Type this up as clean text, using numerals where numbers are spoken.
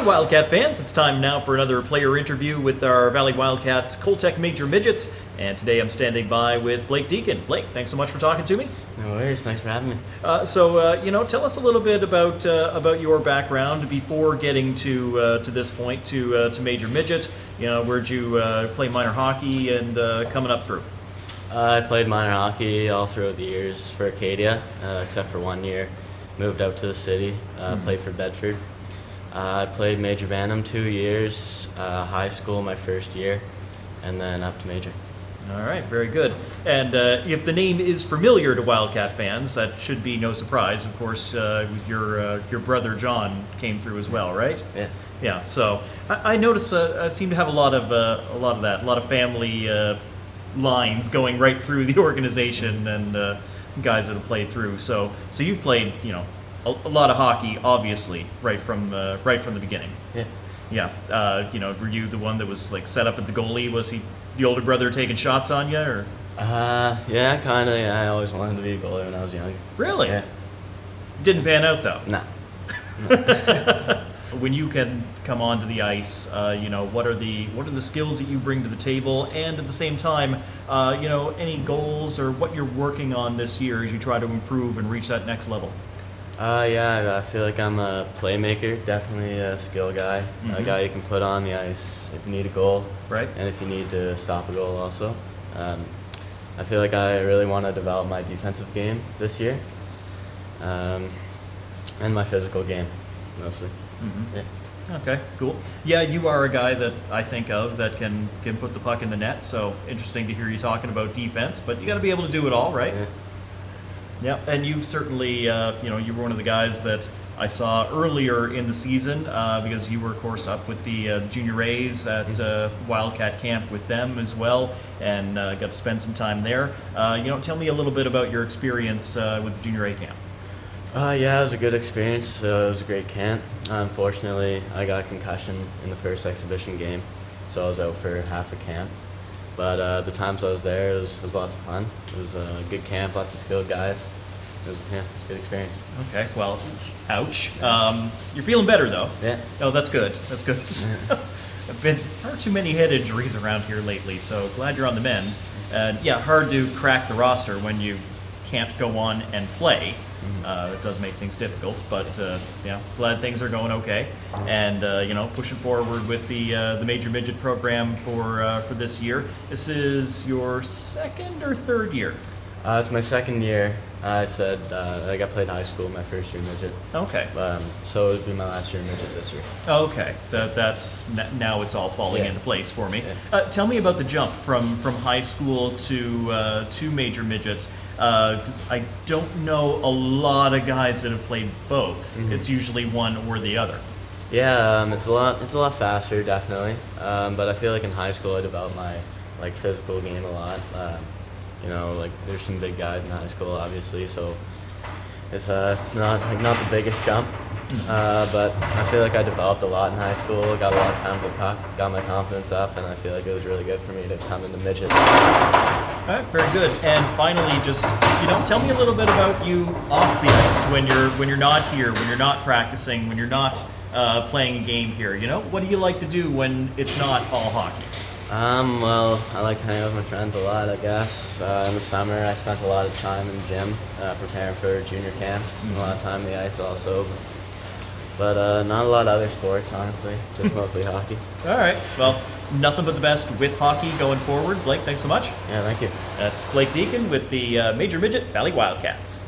Wildcat fans, it's time now for another player interview with our Valley Wildcats Kohltech Major Midgets. And today I'm standing by with Blake Deacon. Blake, thanks so much for talking to me. No worries, thanks for having me. Tell us a little bit about your background before getting to this point, to Major Midget. Where'd you play minor hockey and coming up through? I played minor hockey all throughout the years for Acadia, except for 1 year. Moved out to the city, played for Bedford. I played Major Bantam 2 years, high school my first year, and then up to Major. All right, very good. And if the name is familiar to Wildcat fans, that should be no surprise. Of course, your brother John came through as well, right? Yeah. Yeah. So I notice I seem to have a lot of family lines going right through the organization and guys that have played through. So you've played, a lot of hockey, obviously, right from the beginning. Yeah. Yeah. Were you the one that was like set up at the goalie? Was he the older brother taking shots on you, or? Yeah, kind of. Yeah, I always wanted to be a goalie when I was young. Really? Yeah. Didn't pan out though. Nah. When you can come onto the ice, what are the skills that you bring to the table, and at the same time, any goals or what you're working on this year as you try to improve and reach that next level? I feel like I'm a playmaker, definitely a skill guy, a guy you can put on the ice if you need a goal, right? And if you need to stop a goal also. I feel like I really want to develop my defensive game this year, and my physical game, mostly. Mm-hmm. Yeah. Okay, cool. Yeah, you are a guy that I think of that can put the puck in the net, so interesting to hear you talking about defense, but you got to be able to do it all, right? Yeah. Yeah, and you certainly, you were one of the guys that I saw earlier in the season because you were, of course, up with the Junior A's at Wildcat Camp with them as well, and got to spend some time there. Tell me a little bit about your experience with the Junior A camp. Yeah, it was a good experience. It was a great camp. Unfortunately, I got a concussion in the first exhibition game, so I was out for half the camp. But the times I was there, it was lots of fun. It was a good camp, lots of skilled guys. It was a good experience. Okay, well, ouch. You're feeling better, though. Yeah. Oh, that's good. That's good. I've been far too many head injuries around here lately, so glad you're on the mend. And yeah, hard to crack the roster when you can't go on and play. It does make things difficult, but glad things are going okay. And pushing forward with the Major Midget program for this year. This is your second or third year? It's my second year. I said I got played high school my first year midget. Okay. So it would be my last year midget this year. Okay, that's now it's all falling into place for me. Yeah. Tell me about the jump from high school to Major Midgets. Because I don't know a lot of guys that have played both. Mm-hmm. It's usually one or the other. Yeah, it's a lot faster, definitely. But I feel like in high school I developed my physical game a lot. There's some big guys in high school, obviously, so it's not the biggest jump. But I feel like I developed a lot in high school, got a lot of time for the puck, got my confidence up, and I feel like it was really good for me to come into midget. All right, very good. And finally, just tell me a little bit about you off the ice when you're not here, when you're not practicing, when you're not playing a game here. What do you like to do when it's not all hockey? Well, I like to hang out with my friends a lot, I guess. In the summer, I spent a lot of time in the gym preparing for junior camps, a lot of time on the ice also. But not a lot of other sports, honestly, just mostly hockey. All right, well, nothing but the best with hockey going forward. Blake, thanks so much. Yeah, thank you. That's Blake Deacon with the Major Midget Valley Wildcats.